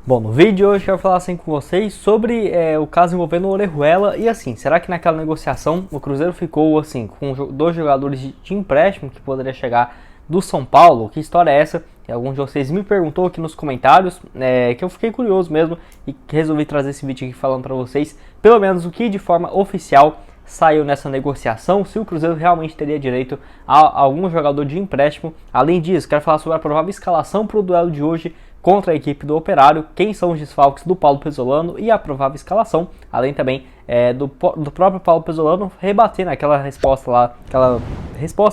Bom, no vídeo de hoje eu quero falar assim com vocês sobre o caso envolvendo o Orejuela e assim, será que naquela negociação o Cruzeiro ficou assim com dois jogadores de empréstimo que poderia chegar do São Paulo? Que história é essa? E algum de vocês me perguntou aqui nos comentários, que eu fiquei curioso mesmo e resolvi trazer esse vídeo aqui falando para vocês, pelo menos o que de forma oficial saiu nessa negociação, se o Cruzeiro realmente teria direito a algum jogador de empréstimo. Além disso, quero falar sobre a provável escalação para o duelo de hoje contra a equipe do Operário, quem são os desfalques do Paulo Pezzolano e a provável escalação, além também do próprio Paulo Pezzolano rebatendo aquela resposta,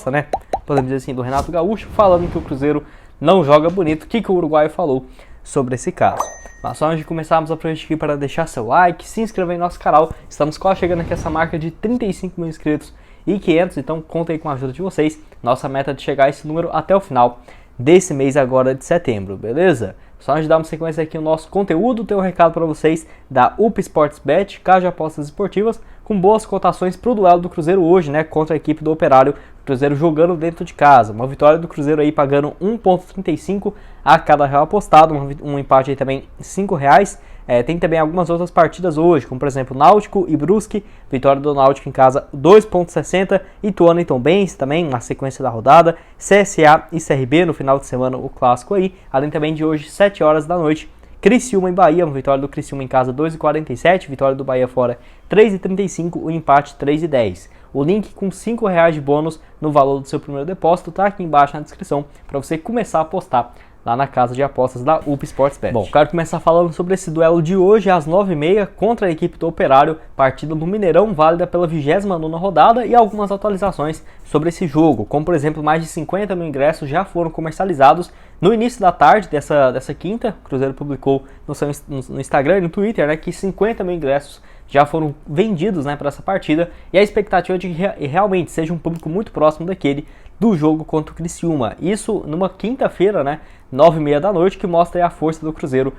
né, podemos dizer assim, do Renato Gaúcho, falando que o Cruzeiro não joga bonito. O que o uruguaio falou sobre esse caso? Mas só antes de começarmos, aproveite aqui para deixar seu like, se inscrever em nosso canal. Estamos quase chegando aqui a essa marca de 35 mil inscritos e 500, então conta aí com a ajuda de vocês. Nossa meta é de chegar a esse número até o final desse mês agora de setembro, beleza? Só antes de darmos sequência aqui no nosso conteúdo, tem um recado para vocês da UP Sportsbet, casa de apostas esportivas, com boas cotações para o duelo do Cruzeiro hoje, né, contra a equipe do Operário. Cruzeiro jogando dentro de casa, uma vitória do Cruzeiro aí pagando 1,35 a cada real apostado, um empate aí também R$5. Tem também algumas outras partidas hoje, como por exemplo Náutico e Brusque, vitória do Náutico em casa 2,60, Ituano e Tombense também na sequência da rodada, CSA e CRB no final de semana o clássico aí, além também de hoje 7 horas da noite, Criciúma e Bahia, uma vitória do Criciúma em casa 2,47, vitória do Bahia fora 3,35, o empate 3,10. O link com R$5 de bônus no valor do seu primeiro depósito está aqui embaixo na descrição para você começar a apostar lá na casa de apostas da UP Sportsbet. Bom, quero começar falando sobre esse duelo de hoje às 9h30 contra a equipe do Operário, partida no Mineirão, válida pela 29ª rodada, e algumas atualizações sobre esse jogo, como por exemplo, mais de 50 mil ingressos já foram comercializados no início da tarde dessa quinta. O Cruzeiro publicou no Instagram e no Twitter, né, que 50 mil ingressos já foram vendidos, né, para essa partida, e a expectativa é de que realmente seja um público muito próximo daquele do jogo contra o Criciúma. Isso numa quinta-feira, né, 9h30 da noite, que mostra aí a força do Cruzeiro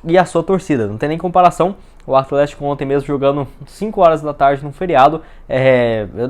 e a sua torcida. Não tem nem comparação. O Atlético ontem mesmo jogando 5 horas da tarde num feriado,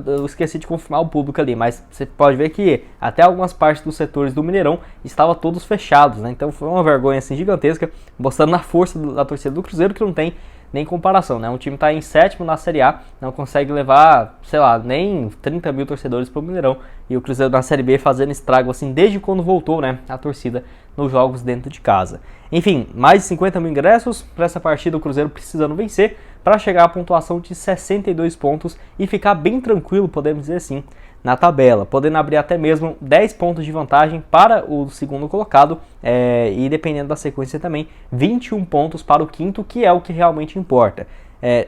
eu esqueci de confirmar o público ali, mas você pode ver que até algumas partes dos setores do Mineirão estavam todos fechados, né? Então foi uma vergonha assim gigantesca, mostrando a força da torcida do Cruzeiro, que não tem nem comparação, né? Um time está em 7º na Série A, não consegue levar, sei lá, nem 30 mil torcedores para o Mineirão, e o Cruzeiro na Série B fazendo estrago assim desde quando voltou, né, a torcida nos jogos dentro de casa. Enfim, mais de 50 mil ingressos para essa partida, o Cruzeiro precisando vencer para chegar à pontuação de 62 pontos e ficar bem tranquilo, podemos dizer assim, na tabela, podendo abrir até mesmo 10 pontos de vantagem para o segundo colocado, e dependendo da sequência também, 21 pontos para o quinto, que é o que realmente importa.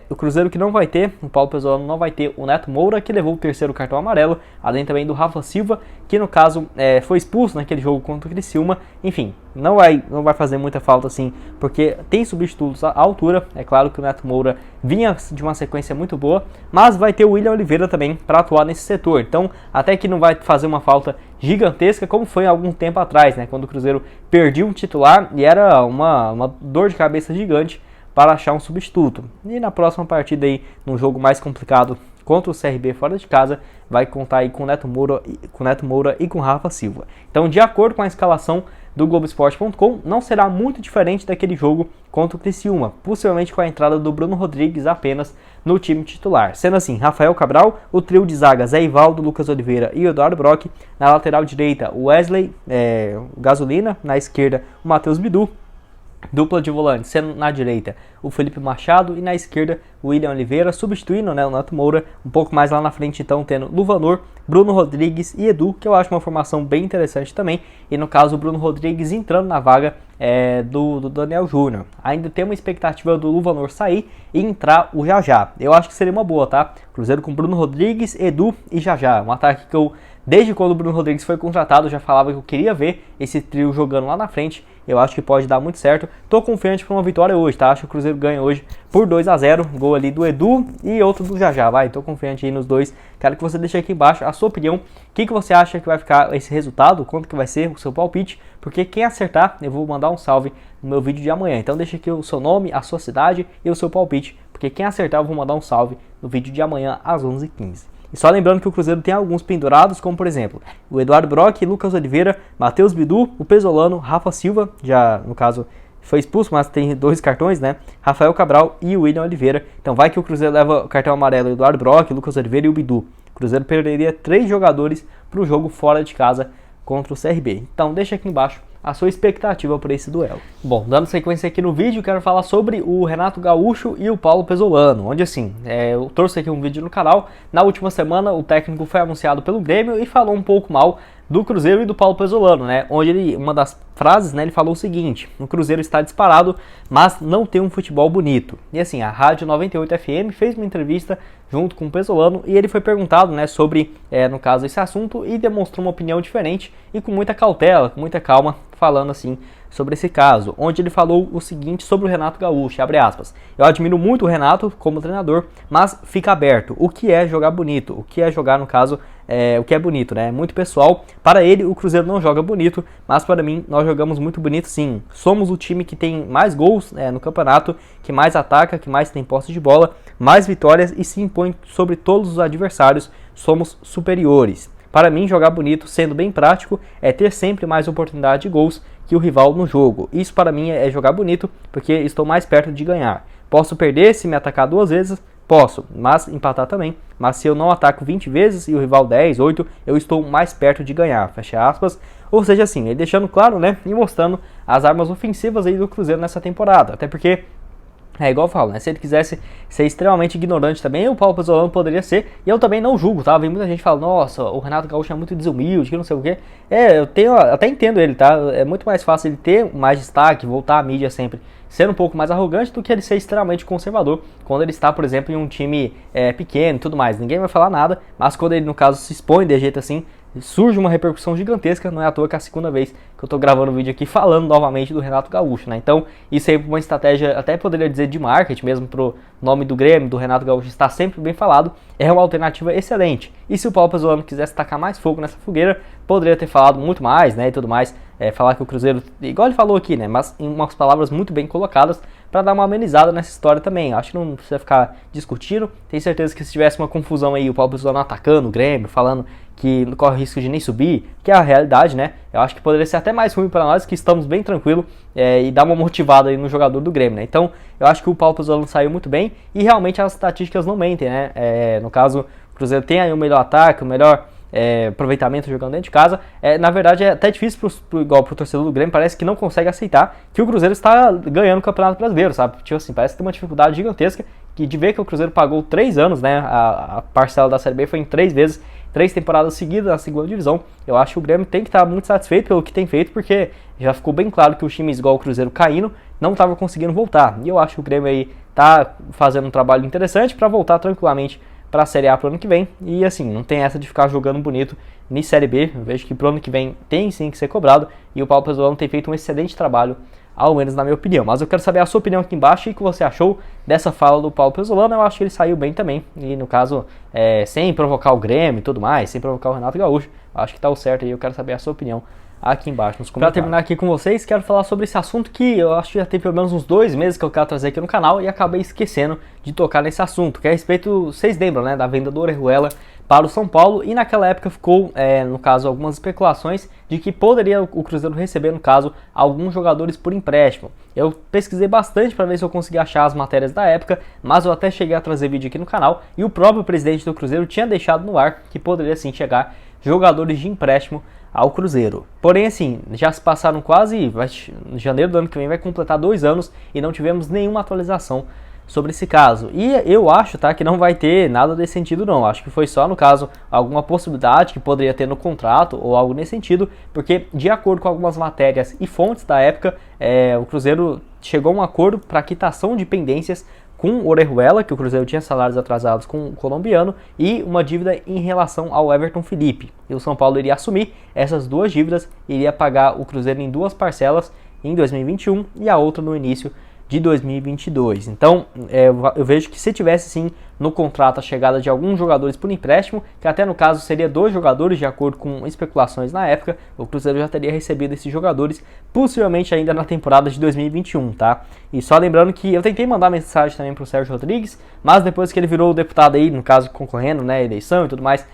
O Cruzeiro que não vai ter, o Paulo Pezzolano não vai ter o Neto Moura, que levou o terceiro cartão amarelo, além também do Rafa Silva, que no caso foi expulso naquele jogo contra o Criciúma. Enfim, não vai fazer muita falta assim, porque tem substitutos à altura. É claro que o Neto Moura vinha de uma sequência muito boa, mas vai ter o William Oliveira também para atuar nesse setor. Então, até que não vai fazer uma falta gigantesca, como foi há algum tempo atrás, né, quando o Cruzeiro perdia um titular e era uma dor de cabeça gigante para achar um substituto. E na próxima partida aí, num jogo mais complicado contra o CRB fora de casa, vai contar aí com o Neto Moura e com o Rafa Silva. Então, de acordo com a escalação do Globoesporte.com, não será muito diferente daquele jogo contra o Criciúma, possivelmente com a entrada do Bruno Rodrigues apenas no time titular. Sendo assim, Rafael Cabral, o trio de zaga Zé Ivaldo, Lucas Oliveira e Eduardo Brock, na lateral direita o Wesley, o Gasolina, na esquerda o Matheus Bidu, dupla de volante, sendo na direita o Felipe Machado e na esquerda o William Oliveira, substituindo, né, o Neto Moura, um pouco mais lá na frente então tendo Luvanor, Bruno Rodrigues e Edu, que eu acho uma formação bem interessante também, e no caso o Bruno Rodrigues entrando na vaga do Daniel Júnior. Ainda tem uma expectativa do Luvanor sair e entrar o Jajá. Eu acho que seria uma boa, tá? Cruzeiro com Bruno Rodrigues, Edu e Jajá, um ataque que eu, desde quando o Bruno Rodrigues foi contratado, já falava que eu queria ver esse trio jogando lá na frente. Eu acho que pode dar muito certo. Tô confiante para uma vitória hoje, tá? Acho que o Cruzeiro ganha hoje por 2-0. Gol ali do Edu e outro do Jajá, vai. Tô confiante aí nos dois. Quero que você deixe aqui embaixo a sua opinião. O que você acha que vai ficar esse resultado? Quanto que vai ser o seu palpite? Porque quem acertar, eu vou mandar um salve no meu vídeo de amanhã. Então deixa aqui o seu nome, a sua cidade e o seu palpite. Porque quem acertar, eu vou mandar um salve no vídeo de amanhã às 11h15. E só lembrando que o Cruzeiro tem alguns pendurados, como por exemplo, o Eduardo Brock, Lucas Oliveira, Matheus Bidu, o Pezzolano, Rafa Silva, já no caso foi expulso, mas tem 2 cartões, né? Rafael Cabral e o William Oliveira. Então vai que o Cruzeiro leva o cartão amarelo Eduardo Brock, Lucas Oliveira e o Bidu. O Cruzeiro perderia 3 jogadores para o jogo fora de casa contra o CRB. Então deixa aqui embaixo a sua expectativa por esse duelo. Bom, dando sequência aqui no vídeo, quero falar sobre o Renato Gaúcho e o Paulo Pezzolano, onde assim, eu trouxe aqui um vídeo no canal. Na última semana o técnico foi anunciado pelo Grêmio e falou um pouco mal do Cruzeiro e do Paulo Pezzolano, né? Onde ele, uma das frases, né, ele falou o seguinte: o Cruzeiro está disparado, mas não tem um futebol bonito. E assim, a Rádio 98 FM fez uma entrevista junto com o Pezzolano e ele foi perguntado, né, sobre, no caso, esse assunto, e demonstrou uma opinião diferente e com muita cautela, com muita calma, falando assim sobre esse caso, onde ele falou o seguinte sobre o Renato Gaúcho, abre aspas: eu admiro muito o Renato como treinador, mas fica aberto, o que é jogar bonito, o que é jogar, no caso, o que é bonito, né? Muito pessoal. Para ele, o Cruzeiro não joga bonito, mas para mim, nós jogamos muito bonito sim. Somos o time que tem mais gols no campeonato, que mais ataca, que mais tem posse de bola, mais vitórias e se impõe sobre todos os adversários. Somos superiores. Para mim, jogar bonito, sendo bem prático, é ter sempre mais oportunidade de gols que o rival no jogo. Isso para mim é jogar bonito, porque estou mais perto de ganhar. Posso perder se me atacar 2 vezes? Posso, mas empatar também. Mas se eu não ataco 20 vezes e o rival 10, 8, eu estou mais perto de ganhar, fecha aspas. Ou seja, assim, ele deixando claro, né, e mostrando as armas ofensivas aí do Cruzeiro nessa temporada. Até porque, igual eu falo, né, se ele quisesse ser extremamente ignorante também, o Paulo Pezzolano poderia ser. E eu também não julgo, tá? Vem muita gente falando, nossa, o Renato Gaúcho é muito desumilde, que não sei o quê. Eu até entendo ele, tá? É muito mais fácil ele ter mais destaque, voltar à mídia sempre, ser um pouco mais arrogante, do que ele ser extremamente conservador quando ele está, por exemplo, em um time pequeno e tudo mais. Ninguém vai falar nada, mas quando ele, no caso, se expõe de jeito assim, surge uma repercussão gigantesca. Não é à toa que é a segunda vez que eu tô gravando o vídeo aqui falando novamente do Renato Gaúcho, né? Então, isso aí é uma estratégia, até poderia dizer de marketing mesmo, pro nome do Grêmio, do Renato Gaúcho estar sempre bem falado, é uma alternativa excelente. E se o Paulo Pezzolano quisesse tacar mais fogo nessa fogueira, poderia ter falado muito mais, né, e tudo mais, falar que o Cruzeiro, igual ele falou aqui, né, mas em umas palavras muito bem colocadas, para dar uma amenizada nessa história também. Acho que não precisa ficar discutindo. Tenho certeza que se tivesse uma confusão aí, o Paulo Pezzolano atacando o Grêmio, falando que não corre risco de nem subir, que é a realidade, né? Eu acho que poderia ser até mais ruim para nós, que estamos bem tranquilos, e dar uma motivada aí no jogador do Grêmio, né? Então, eu acho que o Paulo Pezzolano saiu muito bem e realmente as estatísticas não mentem, né? No caso, o Cruzeiro tem aí o melhor ataque, o melhor aproveitamento jogando dentro de casa. Na verdade, é até difícil igual pro torcedor do Grêmio, parece que não consegue aceitar que o Cruzeiro está ganhando o Campeonato Brasileiro, sabe? Tipo assim, parece que tem uma dificuldade gigantesca de ver que o Cruzeiro pagou 3 anos, né? A parcela da Série B foi em 3 vezes, 3 temporadas seguidas na segunda divisão. Eu acho que o Grêmio tem que estar muito satisfeito pelo que tem feito, porque já ficou bem claro que os times igual o Cruzeiro caindo não estavam conseguindo voltar. E eu acho que o Grêmio aí tá fazendo um trabalho interessante para voltar tranquilamente para a Série A pro ano que vem. E assim, não tem essa de ficar jogando bonito em Série B. Eu vejo que pro ano que vem tem sim que ser cobrado, e o Paulo Pezzolano tem feito um excelente trabalho, ao menos na minha opinião. Mas eu quero saber a sua opinião aqui embaixo, e o que você achou dessa fala do Paulo Pezzolano. Eu acho que ele saiu bem também, e no caso, sem provocar o Grêmio e tudo mais, sem provocar o Renato Gaúcho. Acho que tá o certo aí. Eu quero saber a sua opinião aqui embaixo nos comentários. Para terminar aqui com vocês, quero falar sobre esse assunto que eu acho que já tem pelo menos uns 2 meses que eu quero trazer aqui no canal e acabei esquecendo de tocar nesse assunto, que é a respeito, vocês lembram, né, da venda do Orejuela para o São Paulo, e naquela época ficou, no caso, algumas especulações de que poderia o Cruzeiro receber, no caso, alguns jogadores por empréstimo. Eu pesquisei bastante para ver se eu conseguia achar as matérias da época, mas eu até cheguei a trazer vídeo aqui no canal, e o próprio presidente do Cruzeiro tinha deixado no ar que poderia sim chegar jogadores de empréstimo ao Cruzeiro. Porém, assim, já se passaram quase, em janeiro do ano que vem vai completar 2 anos e não tivemos nenhuma atualização sobre esse caso. E eu acho, tá, que não vai ter nada desse sentido não. Acho que foi só, no caso, alguma possibilidade que poderia ter no contrato ou algo nesse sentido, porque de acordo com algumas matérias e fontes da época, o Cruzeiro chegou a um acordo para quitação de pendências com o Orejuela, que o Cruzeiro tinha salários atrasados com o colombiano, e uma dívida em relação ao Everton Felipe. E o São Paulo iria assumir essas 2 dívidas, iria pagar o Cruzeiro em 2 parcelas em 2021 e a outra no início de 2022. Então, eu vejo que se tivesse sim no contrato a chegada de alguns jogadores por empréstimo, que até no caso seria 2 jogadores, de acordo com especulações na época, o Cruzeiro já teria recebido esses jogadores, possivelmente ainda na temporada de 2021, tá? E só lembrando que eu tentei mandar mensagem também pro Sérgio Rodrigues, mas depois que ele virou deputado aí, no caso concorrendo, né, eleição e tudo mais,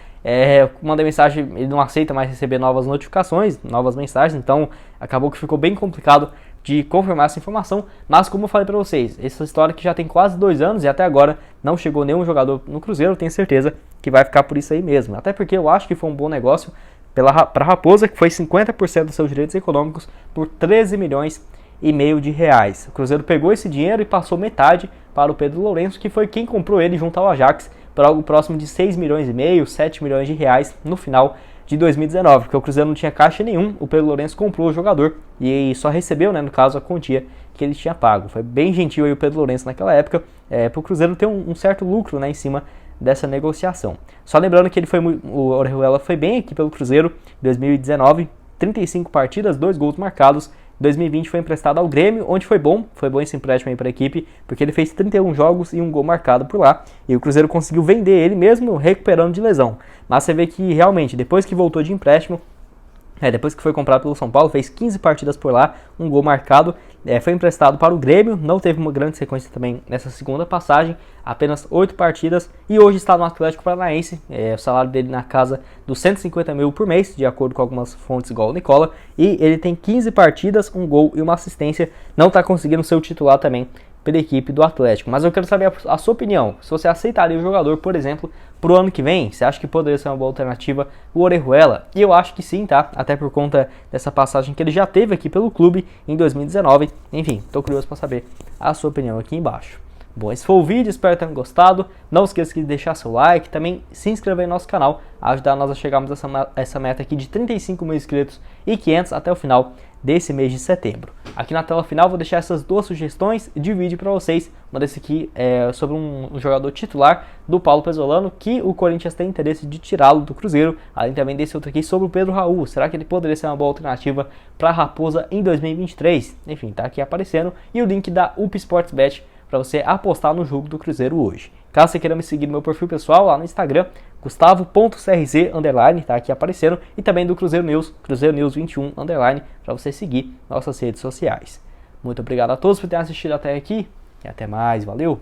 mandei mensagem, ele não aceita mais receber novas notificações, novas mensagens, então acabou que ficou bem complicado de confirmar essa informação, mas como eu falei para vocês, essa história que já tem quase 2 anos e até agora não chegou nenhum jogador no Cruzeiro, eu tenho certeza que vai ficar por isso aí mesmo. Até porque eu acho que foi um bom negócio para a Raposa, que foi 50% dos seus direitos econômicos por 13 milhões e meio de reais. O Cruzeiro pegou esse dinheiro e passou metade para o Pedro Lourenço, que foi quem comprou ele junto ao Ajax por algo próximo de 6 milhões e meio, 7 milhões de reais no final de 2019, porque o Cruzeiro não tinha caixa nenhum, o Pedro Lourenço comprou o jogador e só recebeu, né, no caso, a quantia que ele tinha pago. Foi bem gentil aí o Pedro Lourenço naquela época, para o Cruzeiro ter um certo lucro, né, em cima dessa negociação. Só lembrando que o Orejuela foi bem aqui pelo Cruzeiro em 2019, 35 partidas, 2 gols marcados. 2020 foi emprestado ao Grêmio, onde foi bom esse empréstimo aí para a equipe, porque ele fez 31 jogos e 1 gol marcado por lá, e o Cruzeiro conseguiu vender ele mesmo recuperando de lesão. Mas você vê que realmente, depois que voltou de empréstimo, depois que foi comprado pelo São Paulo, fez 15 partidas por lá, 1 gol marcado, foi emprestado para o Grêmio, não teve uma grande sequência também nessa segunda passagem, apenas 8 partidas, e hoje está no Atlético Paranaense, o salário dele na casa dos 150 mil por mês, de acordo com algumas fontes igual o Nicola, e ele tem 15 partidas, 1 gol e uma assistência, não está conseguindo ser o titular também pela equipe do Atlético. Mas eu quero saber a sua opinião, se você aceitaria o jogador, por exemplo, para o ano que vem, você acha que poderia ser uma boa alternativa o Orejuela? E eu acho que sim, tá? Até por conta dessa passagem que ele já teve aqui pelo clube em 2019. Enfim, tô curioso para saber a sua opinião aqui embaixo. Bom, esse foi o vídeo, espero que tenham gostado. Não esqueça de deixar seu like, também se inscrever no nosso canal, ajudar nós a chegarmos a essa meta aqui de 35 mil inscritos e 500 até o final desse mês de setembro. Aqui na tela final vou deixar essas 2 sugestões de vídeo para vocês. Uma desse aqui é sobre um jogador titular do Paulo Pezzolano, que o Corinthians tem interesse de tirá-lo do Cruzeiro. Além também desse outro aqui sobre o Pedro Raul. Será que ele poderia ser uma boa alternativa para a Raposa em 2023? Enfim, tá aqui aparecendo. E o link da UP Sportsbet para você apostar no jogo do Cruzeiro hoje. Caso você queira me seguir no meu perfil pessoal lá no Instagram, Gustavo.crz_, tá aqui aparecendo, e também do Cruzeiro News, Cruzeiro News 21_, para você seguir nossas redes sociais. Muito obrigado a todos por terem assistido até aqui, e até mais, valeu!